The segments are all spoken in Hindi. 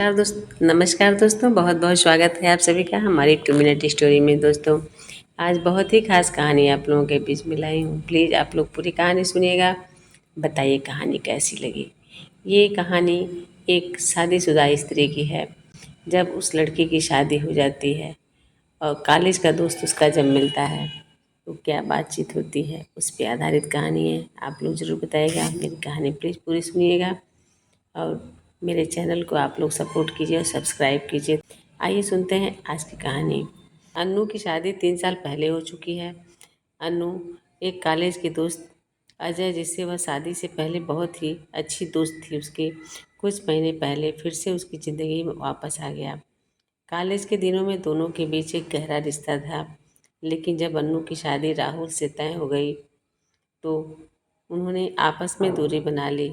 नमस्कार दोस्तों, बहुत बहुत स्वागत है आप सभी का हमारी 2 मिनट स्टोरी में। दोस्तों, आज बहुत ही खास कहानी आप लोगों के बीच में लाई हूँ। प्लीज़ आप लोग पूरी कहानी सुनिएगा, बताइए कहानी कैसी लगी। ये कहानी एक शादीशुदा स्त्री की है। जब उस लड़की की शादी हो जाती है और कॉलेज का दोस्त उसका जब मिलता है तो क्या बातचीत होती है, उस पर आधारित कहानी है। आप लोग ज़रूर बताइएगा, मेरी कहानी प्लीज़ पूरी सुनिएगा और मेरे चैनल को आप लोग सपोर्ट कीजिए और सब्सक्राइब कीजिए। आइए सुनते हैं आज की कहानी। अन्नू की शादी 3 साल पहले हो चुकी है। अन्नू एक कॉलेज के दोस्त अजय, जिससे वह शादी से पहले बहुत ही अच्छी दोस्त थी उसकी, कुछ महीने पहले फिर से उसकी ज़िंदगी में वापस आ गया। कॉलेज के दिनों में दोनों के बीच एक गहरा रिश्ता था, लेकिन जब अन्नू की शादी राहुल से तय हो गई तो उन्होंने आपस में दूरी बना ली।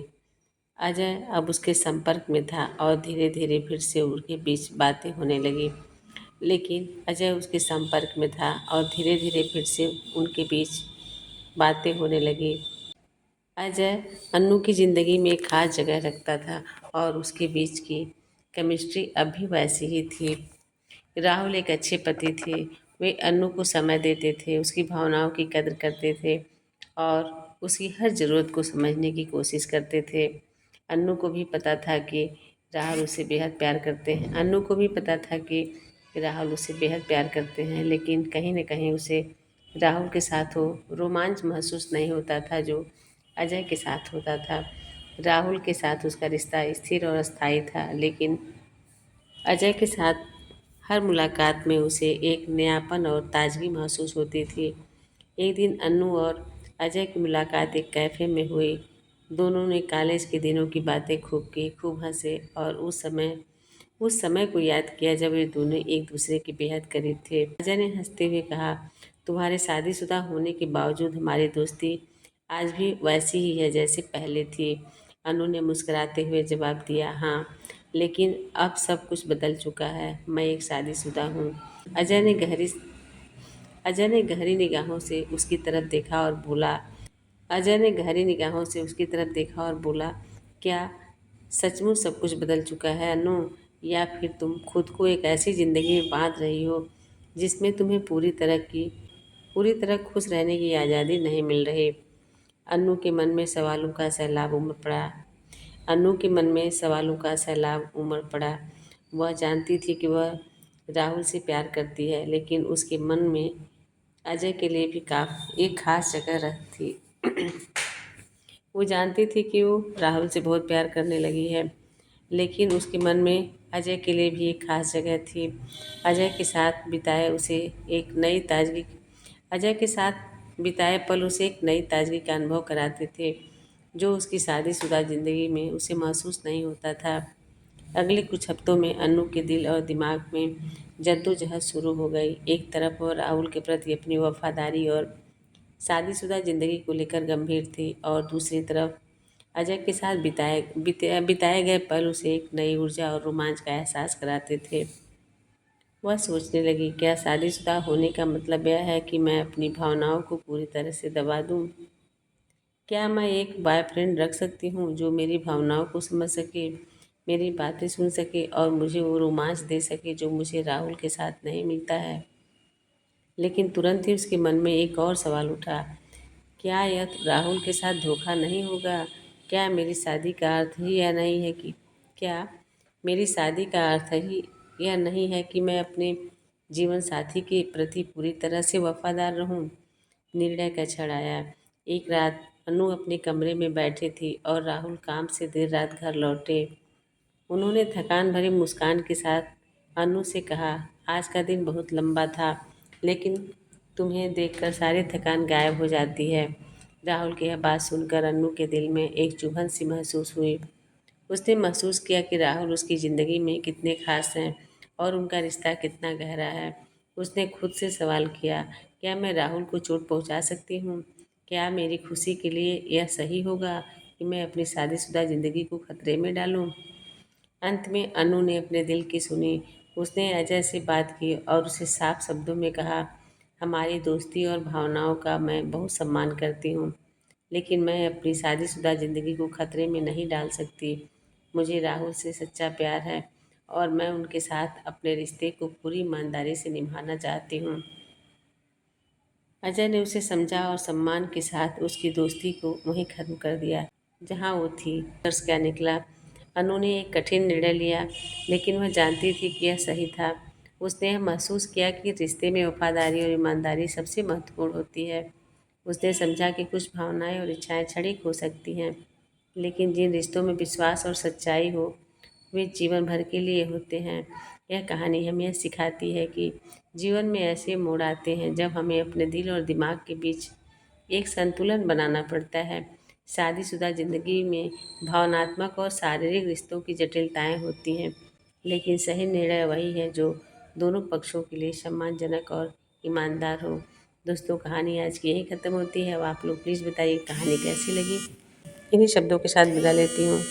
अजय अब उसके संपर्क में था और धीरे धीरे फिर से उनके बीच बातें होने लगी। लेकिन अजय उसके संपर्क में था और धीरे धीरे फिर से उनके बीच बातें होने लगी। अजय अन्नू की ज़िंदगी में एक खास जगह रखता था और उसके बीच की केमिस्ट्री अब भी वैसी ही थी। राहुल एक अच्छे पति थे। वे अन्नू को समय देते थे, उसकी भावनाओं की कदर करते थे और उसकी हर ज़रूरत को समझने की कोशिश करते थे। अन्नू को भी पता था कि राहुल उसे बेहद प्यार करते हैं। अन्नू को भी पता था कि राहुल उसे बेहद प्यार करते हैं, लेकिन कहीं न कहीं उसे राहुल के साथ वो रोमांच महसूस नहीं होता था जो अजय के साथ होता था। राहुल के साथ उसका रिश्ता स्थिर और स्थायी था, लेकिन अजय के साथ हर मुलाकात में उसे एक नयापन और ताजगी महसूस होती थी। एक दिन अन्नू और अजय की मुलाकात एक कैफ़े में हुई। दोनों ने कॉलेज के दिनों की बातें खूब की, खूब हंसे और उस समय को याद किया जब वे दोनों एक दूसरे के बेहद करीब थे। अजय ने हंसते हुए कहा, तुम्हारे शादीशुदा होने के बावजूद हमारी दोस्ती आज भी वैसी ही है जैसे पहले थी। अनु ने मुस्कुराते हुए जवाब दिया, हाँ, लेकिन अब सब कुछ बदल चुका है। मैं एक शादीशुदा हूँ। अजय ने गहरी अजय ने गहरी निगाहों से उसकी तरफ देखा और बोला अजय ने गहरी निगाहों से उसकी तरफ देखा और बोला, क्या सचमुच सब कुछ बदल चुका है अनु, या फिर तुम खुद को एक ऐसी ज़िंदगी में बांध रही हो जिसमें तुम्हें पूरी तरह खुश रहने की आज़ादी नहीं मिल रही। अनु के मन में सवालों का सैलाब उमड़ पड़ा। अनु के मन में सवालों का सैलाब उमड़ पड़ा। वह जानती थी कि वह राहुल से प्यार करती है, लेकिन उसके मन में अजय के लिए भी एक खास जगह थी। वो जानती थी कि वो राहुल से बहुत प्यार करने लगी है, लेकिन उसके मन में अजय के लिए भी एक खास जगह थी। अजय के साथ बिताए उसे एक नई ताजगी अजय के साथ बिताए पल उसे एक नई ताजगी का अनुभव कराते थे, जो उसकी शादीशुदा ज़िंदगी में उसे महसूस नहीं होता था। अगले कुछ हफ्तों में अनु के दिल और दिमाग में जद्दोजहद शुरू हो गई। एक तरफ वह राहुल के प्रति अपनी वफादारी और शादीशुदा ज़िंदगी को लेकर गंभीर थी और दूसरी तरफ अजय के साथ बिताए गए पल उसे एक नई ऊर्जा और रोमांच का एहसास कराते थे। वह सोचने लगी, क्या शादीशुदा होने का मतलब यह है कि मैं अपनी भावनाओं को पूरी तरह से दबा दूं? क्या मैं एक बॉयफ्रेंड रख सकती हूँ जो मेरी भावनाओं को समझ सके, मेरी बातें सुन सके और मुझे वो रोमांच दे सके जो मुझे राहुल के साथ नहीं मिलता है? लेकिन तुरंत ही उसके मन में एक और सवाल उठा, क्या यह राहुल के साथ धोखा नहीं होगा? क्या मेरी शादी का अर्थ ही यह नहीं है कि क्या मेरी शादी का अर्थ ही यह नहीं है कि मैं अपने जीवन साथी के प्रति पूरी तरह से वफादार रहूं? निर्णय का क्षण आया। एक रात अनु अपने कमरे में बैठी थी और राहुल काम से देर रात घर लौटे। उन्होंने थकान भरी मुस्कान के साथ अनु से कहा, आज का दिन बहुत लंबा था, लेकिन तुम्हें देखकर सारी थकान गायब हो जाती है। राहुल की यह बात सुनकर अनु के दिल में एक चुभन सी महसूस हुई। उसने महसूस किया कि राहुल उसकी ज़िंदगी में कितने खास हैं और उनका रिश्ता कितना गहरा है। उसने खुद से सवाल किया, क्या मैं राहुल को चोट पहुंचा सकती हूँ? क्या मेरी खुशी के लिए यह सही होगा कि मैं अपनी शादीशुदा ज़िंदगी को खतरे में डालूं? अंत में अनु ने अपने दिल की सुनी। उसने अजय से बात की और उसे साफ शब्दों में कहा, हमारी दोस्ती और भावनाओं का मैं बहुत सम्मान करती हूँ, लेकिन मैं अपनी शादीशुदा ज़िंदगी को खतरे में नहीं डाल सकती। मुझे राहुल से सच्चा प्यार है और मैं उनके साथ अपने रिश्ते को पूरी ईमानदारी से निभाना चाहती हूँ। अजय ने उसे समझा और सम्मान के साथ उसकी दोस्ती को वहीं खत्म कर दिया जहाँ वो थी। कर्ज क्या निकला? अनु ने एक कठिन निर्णय लिया, लेकिन वह जानती थी कि यह सही था। उसने यह महसूस किया कि रिश्ते में वफादारी और ईमानदारी सबसे महत्वपूर्ण होती है। उसने समझा कि कुछ भावनाएं और इच्छाएं क्षणिक हो सकती हैं, लेकिन जिन रिश्तों में विश्वास और सच्चाई हो, वे जीवन भर के लिए होते हैं। यह कहानी हमें यह सिखाती है कि जीवन में ऐसे मोड़ आते हैं जब हमें अपने दिल और दिमाग के बीच एक संतुलन बनाना पड़ता है। शादीशुदा जिंदगी में भावनात्मक और शारीरिक रिश्तों की जटिलताएं होती हैं, लेकिन सही निर्णय वही है जो दोनों पक्षों के लिए सम्मानजनक और ईमानदार हो। दोस्तों, कहानी आज की यहीं ख़त्म होती है। अब आप लोग प्लीज़ बताइए कहानी कैसी लगी। इन्हीं शब्दों के साथ विदा लेती हूँ।